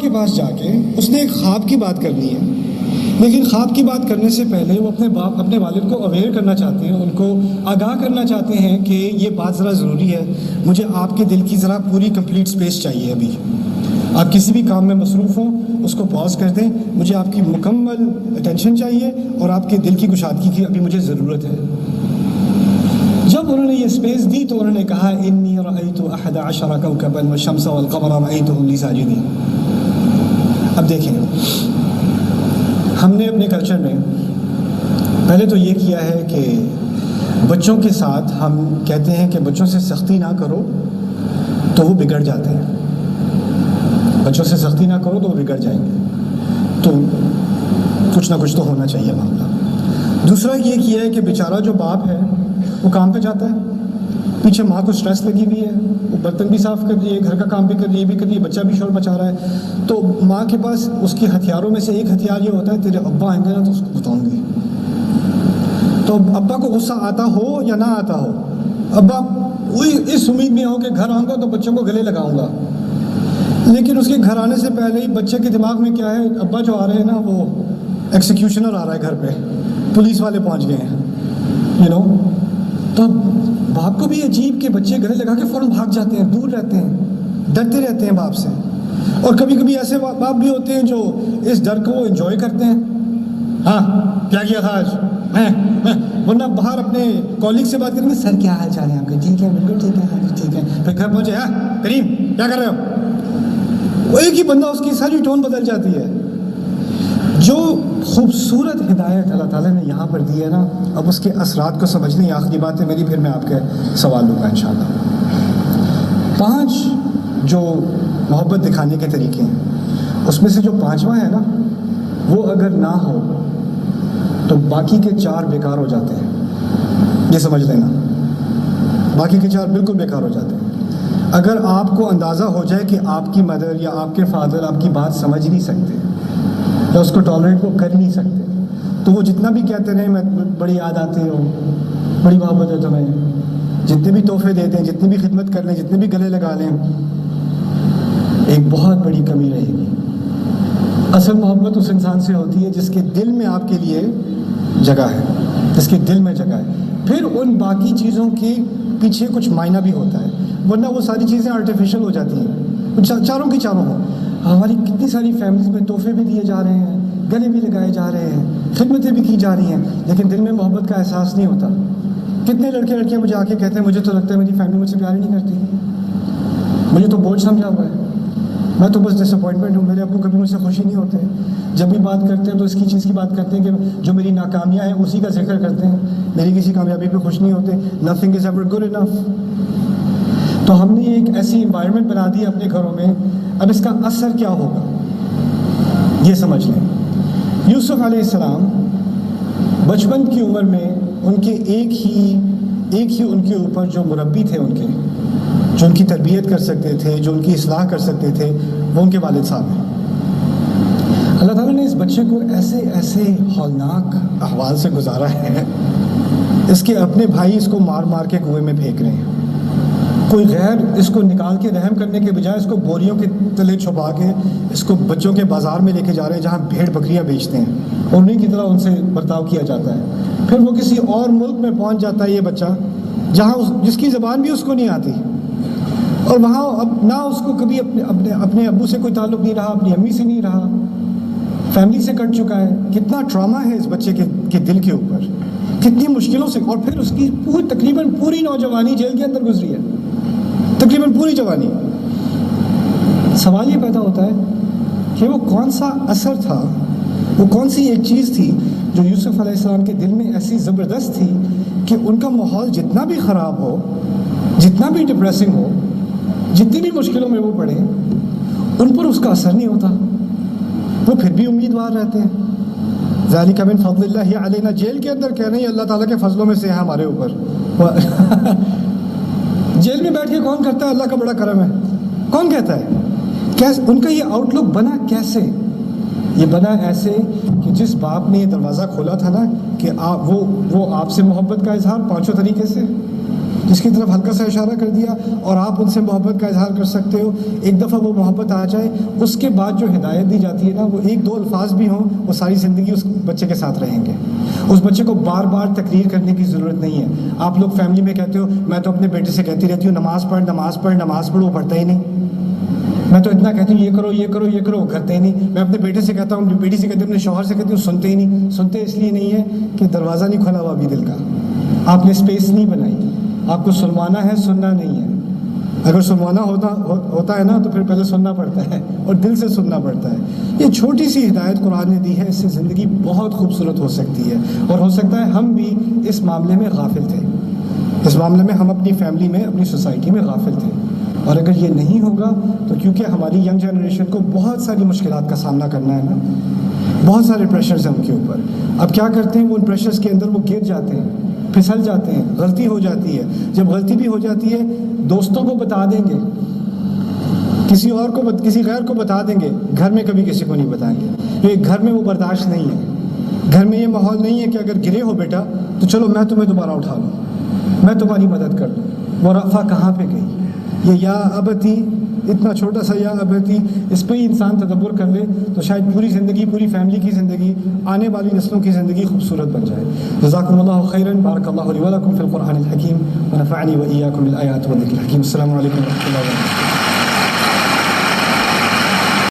کے پاس جا کے اس نے ایک خواب کی بات کرنی ہے، لیکن خواب کی بات کرنے سے پہلے وہ اپنے والد کو اویئر کرنا چاہتے ہیں، ان کو آگاہ کرنا چاہتے ہیں کہ یہ بات ذرا ضروری ہے، مجھے آپ کے دل کی ذرا پوری کمپلیٹ سپیس چاہیے، ابھی آپ کسی بھی کام میں مصروف ہوں اس کو پاز کر دیں، مجھے آپ کی مکمل اٹینشن چاہیے اور آپ کے دل کی کشادگی کی ابھی مجھے ضرورت ہے۔ جب انہوں نے یہ سپیس دی تو انہوں نے کہا انی رأیت 11 کوكبا والشمس والقمر رأیتهم لی ساجدین۔ اب دیکھیں، ہم نے اپنے کلچر میں پہلے تو یہ کیا ہے کہ بچوں کے ساتھ ہم کہتے ہیں کہ بچوں سے سختی نہ کرو تو وہ بگڑ جاتے ہیں، بچوں سے سختی نہ کرو تو وہ بگڑ جائیں گے، تو کچھ نہ کچھ تو ہونا چاہیے معاملہ۔ دوسرا یہ کیا ہے کہ بیچارہ جو باپ ہے وہ کام پہ جاتا ہے، پیچھے ماں کو سٹریس لگی ہوئی ہے، وہ برتن بھی صاف کر رہی ہے، گھر کا کام بھی کر رہی ہے، یہ بھی کر رہی ہے، بچہ بھی شور مچا رہا ہے، تو ماں کے پاس اس کے ہتھیاروں میں سے ایک ہتھیار یہ ہوتا ہے تیرے ابا آئیں گے نا تو اس کو بتاؤں گی۔ تو ابا کو غصہ آتا ہو یا نہ آتا ہو، ابا اس امید میں ہو کہ گھر آؤں گا تو بچوں کو گلے لگاؤں گا، لیکن اس کے گھر آنے سے پہلے ہی بچے کے دماغ میں کیا ہے، ابا جو آ رہے ہیں نا وہ ایکسیکیوشنر آ رہا ہے گھر پہ، پولیس والے پہنچ گئے ہیں، تو باپ کو بھی عجیب کہ بچے گلے لگا کے فوراً بھاگ جاتے ہیں، دور رہتے ہیں، ڈرتے رہتے ہیں باپ سے۔ اور کبھی کبھی ایسے باپ بھی ہوتے ہیں جو اس ڈر کو انجوائے کرتے ہیں، ہاں کیا کیا تھا آج ورنہ باہر اپنے کالگ سے بات کریں گے، سر کیا حال چال ہے آپ کا، ٹھیک ہے بالکل ٹھیک ہے، ہاں جی ٹھیک ہے، پھر گھر پہنچے، ہاں کریم کیا کر رہے ہو، وہ ایک ہی بندہ اس کی ساری ٹون بدل جاتی ہے۔ جو خوبصورت ہدایت اللہ تعالیٰ نے یہاں پر دی ہے نا، اب اس کے اثرات کو سمجھنے کی آخری بات ہے میری، پھر میں آپ کے سوال لوں گا انشاءاللہ۔ 5 جو محبت دکھانے کے طریقے ہیں، اس میں سے جو 5واں ہے نا، وہ اگر نہ ہو تو باقی کے 4 بیکار ہو جاتے ہیں، یہ سمجھ لینا، باقی کے 4 بالکل بیکار ہو جاتے ہیں۔ اگر آپ کو اندازہ ہو جائے کہ آپ کی مدر یا آپ کے فادر آپ کی بات سمجھ نہیں سکتے یا اس کو ٹالریٹ وہ کر نہیں سکتے، تو وہ جتنا بھی کہتے رہے میں بڑی یاد آتی ہوں، بڑی محبت ہے تمہیں، جتنے بھی تحفے دیتے ہیں، جتنی بھی خدمت کر لیں، جتنے بھی گلے لگا لیں، ایک بہت بڑی کمی رہے گی۔ اصل محبت اس انسان سے ہوتی ہے جس کے دل میں آپ کے لیے جگہ ہے، جس کے دل میں جگہ ہے، پھر ان باقی چیزوں کے پیچھے کچھ معنی بھی ہوتا ہے، ورنہ وہ ساری چیزیں آرٹیفیشل ہو جاتی ہیں، چاروں کی چاروں ہوں۔ ہماری کتنی ساری فیملیز میں تحفے بھی دیے جا رہے ہیں، گلے بھی لگائے جا رہے ہیں، خدمتیں بھی کی جا رہی ہیں، لیکن دل میں محبت کا احساس نہیں ہوتا۔ کتنے لڑکے لڑکیاں مجھے آ کے کہتے ہیں مجھے تو لگتا ہے میری فیملی مجھ سے پیار ہی نہیں کرتی، مجھے تو بوجھ سمجھا ہوا ہے، میں تو بس ڈس اپوائنٹمنٹ ہوں، میرے ابو کبھی مجھ سے خوشی نہیں ہوتے، جب بھی بات کرتے ہیں تو اس کی چیز کی بات کرتے ہیں کہ جو میری ناکامیاں ہیں اسی کا ذکر کرتے ہیں، میری کسی کامیابی پہ خوش نہیں ہوتے، nothing is ever good enough. تو ہم نے ایک ایسی انوائرمنٹ بنا دی اپنے گھروں میں، اب اس کا اثر کیا ہوگا یہ سمجھ لیں۔ یوسف علیہ السلام بچپن کی عمر میں ان کے ایک ہی ان کے اوپر جو مربی تھے، ان کے جو ان کی تربیت کر سکتے تھے، جو ان کی اصلاح کر سکتے تھے، وہ ان کے والد صاحب ہیں۔ اللہ تعالیٰ نے اس بچے کو ایسے ہولناک احوال سے گزارا ہے، اس کے اپنے بھائی اس کو مار مار کے کنویں میں پھینک رہے ہیں، کوئی غیر اس کو نکال کے رحم کرنے کے بجائے اس کو بوریوں کے تلے چھپا کے اس کو بچوں کے بازار میں لے کے جا رہے ہیں جہاں بھیڑ بکریاں بیچتے ہیں، اور انہیں کی طرح ان سے برتاؤ کیا جاتا ہے۔ پھر وہ کسی اور ملک میں پہنچ جاتا ہے یہ بچہ، جہاں جس کی زبان بھی اس کو نہیں آتی، اور وہاں اب نہ اس کو کبھی اپنے ابو سے کوئی تعلق نہیں رہا، اپنی امی سے نہیں رہا، فیملی سے کٹ چکا ہے۔ کتنا ٹراما ہے اس بچے کے دل کے اوپر، کتنی مشکلوں سے، اور پھر اس کی تقریباً پوری نوجوانی جیل کے اندر گزری ہے، تقریباً پوری جوانی۔ سوال یہ پیدا ہوتا ہے کہ وہ کون سا اثر تھا، وہ کون سی ایک چیز تھی جو یوسف علیہ السلام کے دل میں ایسی زبردست تھی کہ ان کا ماحول جتنا بھی خراب ہو، جتنا بھی ڈپریسنگ ہو، جتنی بھی مشکلوں میں وہ پڑے، ان پر اس کا اثر نہیں ہوتا، وہ پھر بھی امیدوار رہتے ہیں۔ ذالک من فضل اللہ علینا، جیل کے اندر کہہ رہے ہیں اللہ تعالیٰ کے فضلوں میں سے ہے ہمارے اوپر۔ جیل میں بیٹھ کے کون کرتا ہے اللہ کا بڑا کرم ہے، کون کہتا ہے؟ ان کا یہ آؤٹ لک بنا کیسے؟ یہ بنا ایسے کہ جس باپ نے یہ دروازہ کھولا تھا نا کہ وہ آپ سے محبت کا اظہار 5 طریقے سے، جس کی طرف ہلکا سا اشارہ کر دیا اور آپ ان سے محبت کا اظہار کر سکتے ہو. ایک دفعہ وہ محبت آ جائے, اس کے بعد جو ہدایت دی جاتی ہے نا, وہ ایک دو الفاظ بھی ہوں, وہ ساری زندگی اس بچے کے ساتھ رہیں گے. اس بچے کو بار بار تقریر کرنے کی ضرورت نہیں ہے. آپ لوگ فیملی میں کہتے ہو, میں تو اپنے بیٹے سے کہتی رہتی ہوں نماز پڑھ نماز پڑھ نماز پڑھ, وہ پڑھتا ہی نہیں. میں تو اتنا کہتی ہوں یہ کرو یہ کرو یہ کرو, وہ کرتے ہی نہیں. میں اپنے بیٹے سے کہتا ہوں, بیٹی سے کہتی ہوں, اپنے شوہر سے کہتی ہوں, سنتے ہی نہیں. سنتے اس لیے نہیں ہے کہ دروازہ نہیں کھلا ہوا ابھی دل کا, آپ نے اسپیس نہیں بنائی. آپ کو سنوانا ہے, سننا نہیں ہے. اگر سنوانا ہوتا ہے نا تو پھر پہلے سننا پڑتا ہے اور دل سے سننا پڑتا ہے. یہ چھوٹی سی ہدایت قرآن نے دی ہے, اس سے زندگی بہت خوبصورت ہو سکتی ہے. اور ہو سکتا ہے ہم بھی اس معاملے میں غافل تھے, اس معاملے میں ہم اپنی فیملی میں اپنی سوسائٹی میں غافل تھے. اور اگر یہ نہیں ہوگا تو کیونکہ ہماری ینگ جنریشن کو بہت ساری مشکلات کا سامنا کرنا ہے نا, بہت سارے پریشرز ہیں ان کے اوپر. اب کیا کرتے ہیں, وہ ان پریشرز کے اندر وہ گر جاتے ہیں, پھسل جاتے ہیں, غلطی ہو جاتی ہے. جب غلطی بھی ہو جاتی ہے, دوستوں کو بتا دیں گے, کسی اور کو کسی غیر کو بتا دیں گے, گھر میں کبھی کسی کو نہیں بتائیں گے. کیونکہ گھر میں وہ برداشت نہیں ہے. گھر میں یہ ماحول نہیں ہے کہ اگر گرے ہو بیٹا تو چلو میں تمہیں دوبارہ اٹھا لوں, میں تمہاری مدد کر دوں. وہ رفع کہاں پہ گئی؟ یہ یا ابتی, اتنا چھوٹا سا یا ابتی, اس پہ ہی انسان تدبر کر لے تو شاید پوری زندگی, پوری فیملی کی زندگی, آنے والی نسلوں کی زندگی خوبصورت بن جائے. جزاکم اللہ خیرا, بارک اللہ لی ولکم فی القرآن الحکیم, ونفعنی و ایاکم بالآیات والذکر الحکیم. السلام علیکم و رحمۃ اللہ وبرکاتہ.